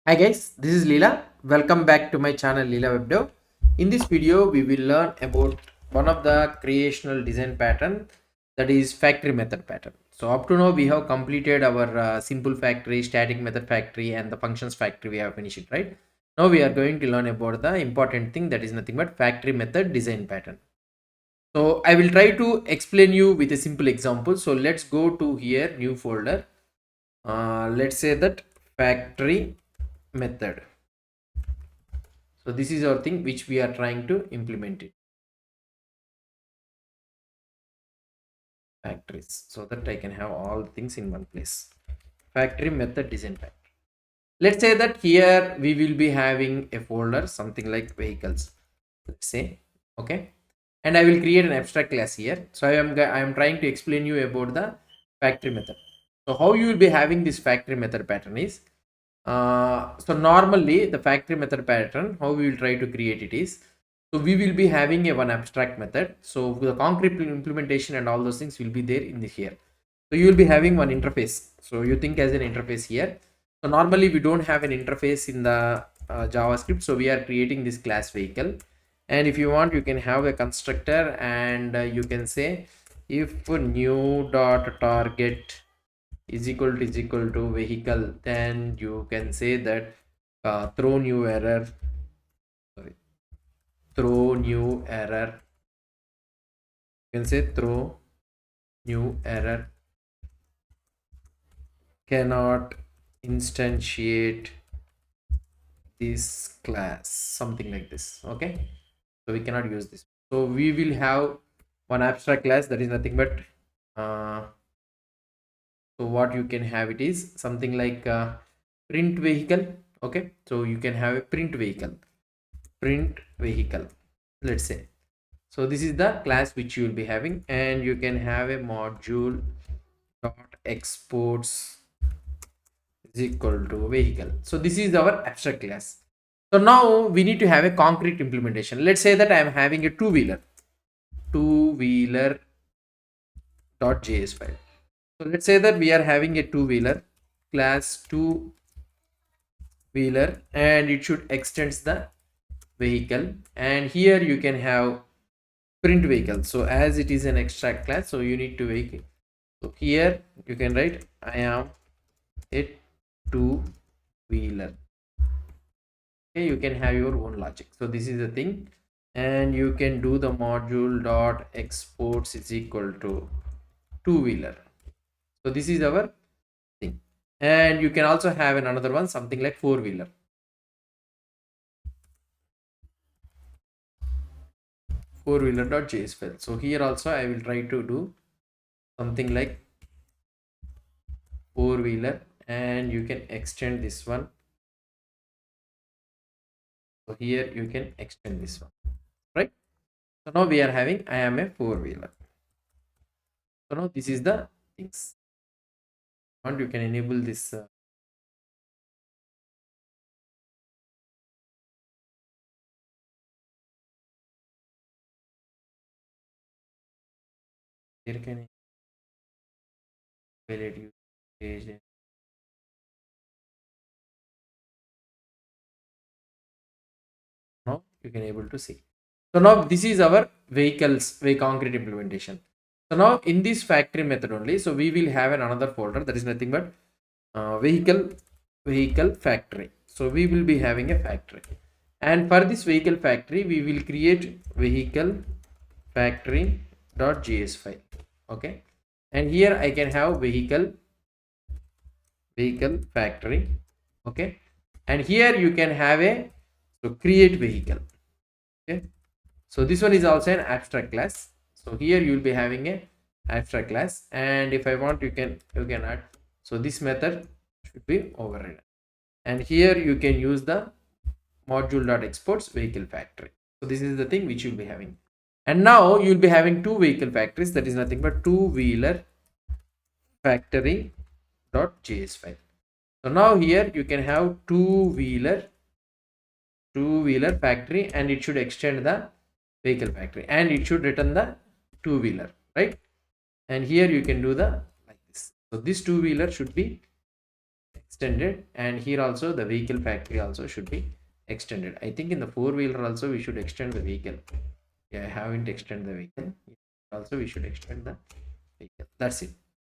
Hi guys, this is Leela. Welcome back to my channel Leela Web Dev. In this video, we will learn about one of the creational design pattern, that is factory method pattern. So up to now, we have completed our simple factory, static method factory, and the functions factory. We have finished it, right? Now we are going to learn about the important thing, that is nothing but factory method design pattern. So I will try to explain you with a simple example. So let's go to here, new folder. Let's say that factory method. So this is our thing which we are trying to implement it factories, so that I can have all things in one place. Factory method design factory. Let's say that here we will be having a folder something like vehicles. Let's say, okay, and I will create an abstract class here. So I am trying to explain you about the factory method. So how you will be having this factory method pattern is, so normally the factory method pattern, how we will try to create it is, so we will be having a one abstract method. So the concrete implementation and all those things will be there in the here. So you will be having one interface. So you think as an interface here. So normally we don't have an interface in the JavaScript. So we are creating this class vehicle. And if you want, you can have a constructor, and you can say if new dot target is equal to vehicle, then you can say that throw new error, sorry, throw new error, you can say throw new error, cannot instantiate this class, something like this. Okay, so we cannot use this. So we will have one abstract class, that is nothing but so what you can have, it is something like print vehicle. Okay, so you can have a print vehicle, let's say. So this is the class which you will be having, and you can have a module dot exports is equal to vehicle. So this is our abstract class. So now we need to have a concrete implementation. Let's say that I am having a two-wheeler .js file. So let's say that we are having a two-wheeler class two-wheeler, and it should extends the vehicle, and here you can have print vehicle. So as it is an extract class, so you need to vehicle. So here you can write I am a two-wheeler. Okay, you can have your own logic. So this is the thing, and you can do the module dot exports is equal to two-wheeler. So this is our thing, and you can also have another one something like four-wheeler. Four-wheeler.js file. So here also I will try to do something like four-wheeler, and you can extend this one. So here you can extend this one, right? So now we are having I am a four-wheeler. So now this is the things, and you can enable this here can validate you page. Now you can able to see. So now this is our vehicles very concrete implementation. So now in this factory method only, so we will have another folder, that is nothing but vehicle factory. So we will be having a factory, and for this vehicle factory we will create vehicle factory.js file. Okay, and here I can have vehicle factory. Okay, and here you can have a, so create vehicle. Okay, so this one is also an abstract class. So here you will be having a abstract class, and if I want, you can add. So this method should be overridden, and here you can use the module.exports vehicle factory. So this is the thing which you'll be having, and now you'll be having two vehicle factories, that is nothing but two-wheeler factory.js file. So now here you can have two-wheeler factory, and it should extend the vehicle factory, and it should return the two-wheeler, right? And here you can do the like this. So this two-wheeler should be extended, and here also the vehicle factory also should be extended. I think in the four-wheeler also we should extend the vehicle. Yeah, I haven't extended the vehicle. Also we should extend the vehicle. That's it.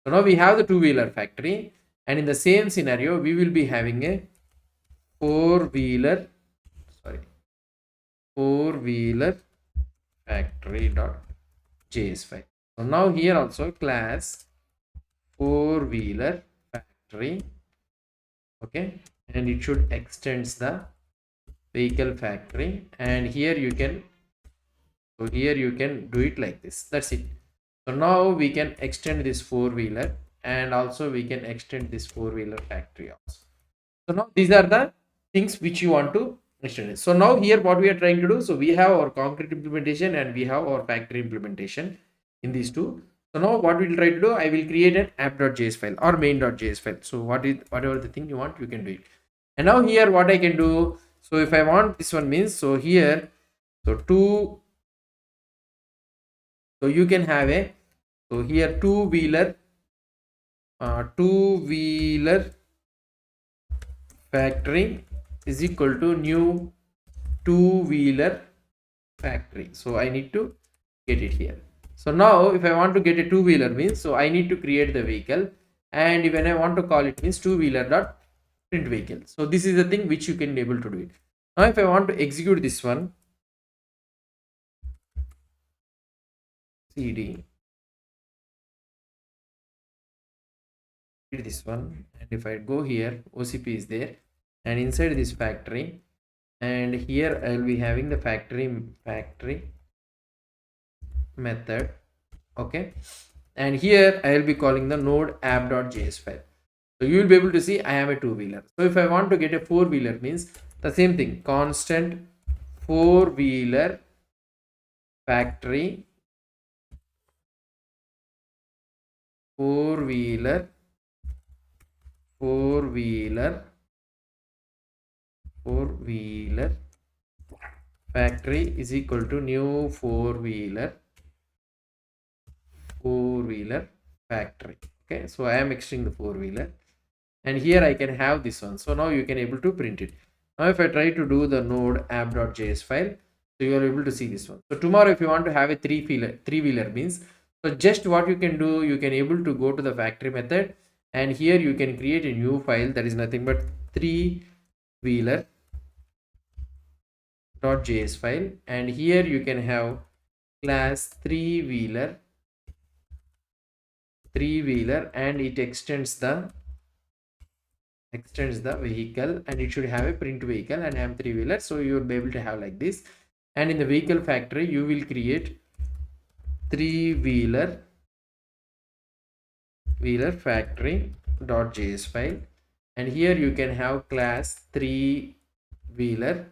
So now we have the two-wheeler factory, and in the same scenario we will be having a four-wheeler, sorry, four-wheeler factory.js file. So now here also class four-wheeler factory, okay, and it should extends the vehicle factory, and here you can, so here you can do it like this. That's it. So now we can extend this four-wheeler, and also we can extend this four-wheeler factory also. So now these are the things which you want to extend. So now here what we are trying to do, so we have our concrete implementation and we have our factory implementation in these two. So now what we'll try to do, I will create an app.js file or main.js file. So whatever the thing you want, you can do it. And now here what I can do, so if I want this one means, so here, so you can have a, so here two-wheeler factory is equal to new two-wheeler factory. So I need to get it here. So now if I want to get a two-wheeler means, so I need to create the vehicle, and when I want to call it means two-wheeler dot print vehicle. So this is the thing which you can be able to do it. Now if I want to execute this one, cd this one, and if I go here, OCP is there, and inside this factory, and here I will be having the factory method, okay, and here I will be calling the node app.js file. So you will be able to see I am a two-wheeler. So if I want to get a four-wheeler means the same thing, constant four-wheeler factory four-wheeler factory is equal to new four-wheeler factory. Okay, so I am extending the four-wheeler, and here I can have this one. So now you can able to print it. Now if I try to do the node app.js file, so you are able to see this one. So tomorrow if you want to have a three-wheeler means, so just what you can do, you can able to go to the factory method, and here you can create a new file that is nothing but three-wheeler.js file, and here you can have class three-wheeler, and it extends the vehicle, and it should have a print vehicle, and I am three-wheeler, so you will be able to have like this. And in the vehicle factory you will create three-wheeler factory.js file, and here you can have class three-wheeler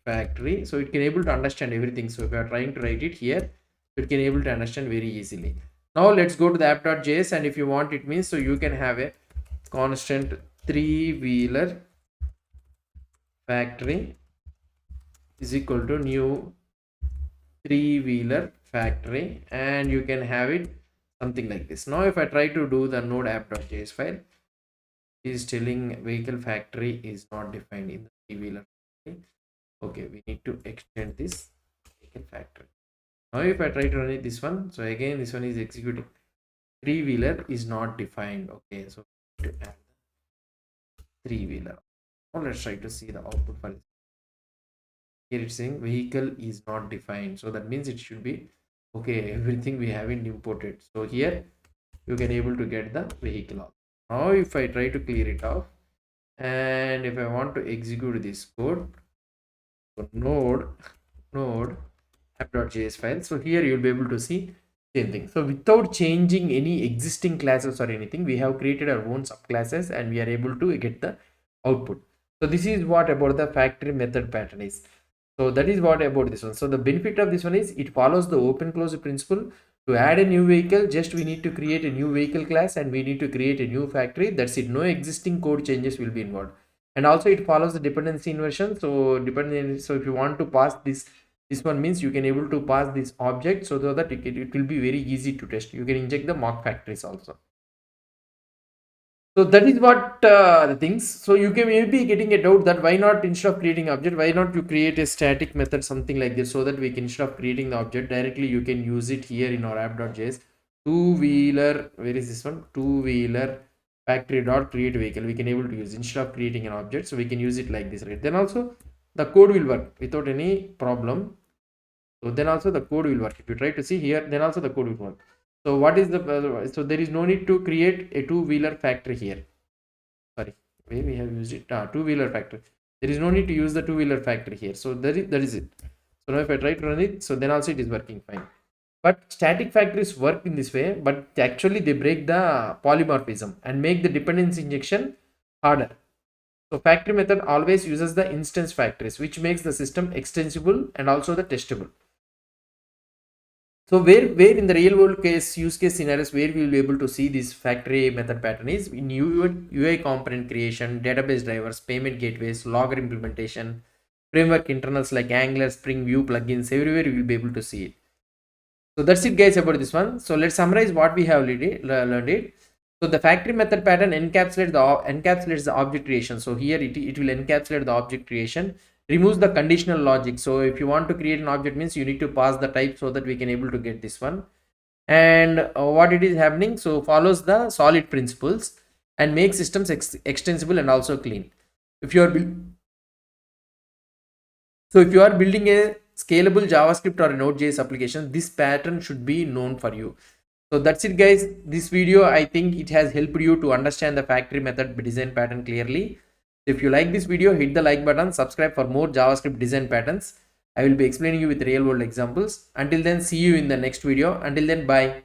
factory, so it can able to understand everything. So if you are trying to write it here, it can able to understand very easily. Now let's go to the app.js, and if you want it means, so you can have a constant three-wheeler factory is equal to new three-wheeler factory, and you can have it something like this. Now if I try to do the node app.js file, is telling vehicle factory is not defined in the three-wheeler factory. Okay, we need to extend this vehicle factory. Now if I try to run it this one, so again this one is executing, three-wheeler is not defined. Okay, so to add three-wheeler. Now let's try to see the output file. Here it's saying vehicle is not defined, so that means it should be okay, everything we haven't imported. So here you can able to get the vehicle off. Now if I try to clear it off, and if I want to execute this code, so node app.js file, so here you'll be able to see same thing. So without changing any existing classes or anything, we have created our own subclasses, and we are able to get the output. So this is what about the factory method pattern is. So that is what about this one. So the benefit of this one is it follows the open close principle. To add a new vehicle, just we need to create a new vehicle class, and we need to create a new factory. That's it. No existing code changes will be involved. And also it follows the dependency inversion. So if you want to pass this one means, you can able to pass this object, so that it will be very easy to test. You can inject the mock factories also. So that is what the things. So you can maybe getting a doubt that why not instead of creating object, why not you create a static method, something like this, so that we can instead of creating the object directly, you can use it here in our app.js. Two-wheeler, where is this one? Two-wheeler factory dot create vehicle. We can able to use instead of creating an object, so we can use it like this, right? Then also the code will work without any problem. So then also the code will work. If you try to see here, then also the code will work. So what is the so there is no need to create a two-wheeler factory here. Sorry, where we have used it, two-wheeler factory. There is no need to use the two-wheeler factory here. So that is it. So now if I try to run it, so then also it is working fine. But static factories work in this way, but actually they break the polymorphism and make the dependency injection harder. So factory method always uses the instance factories, which makes the system extensible and also the testable. So where in the real world use case scenarios where we will be able to see this factory method pattern is in UI component creation, database drivers, payment gateways, logger implementation, framework internals like Angular, Spring, Vue plugins, everywhere we will be able to see it. So that's it guys about this one. So let's summarize what we have learned it. So the factory method pattern encapsulates the object creation. So here it will encapsulate the object creation, removes the conditional logic. So if you want to create an object means you need to pass the type so that we can able to get this one. And what it is happening, so follows the solid principles and makes systems extensible and also clean. If you are if you are building a scalable JavaScript or a Node.js application, this pattern should be known for you. So that's it guys. This video, I think it has helped you to understand the factory method design pattern clearly. If you like this video, hit the like button, subscribe for more JavaScript design patterns. I will be explaining you with real world examples. Until then, see you in the next video. Until then, bye.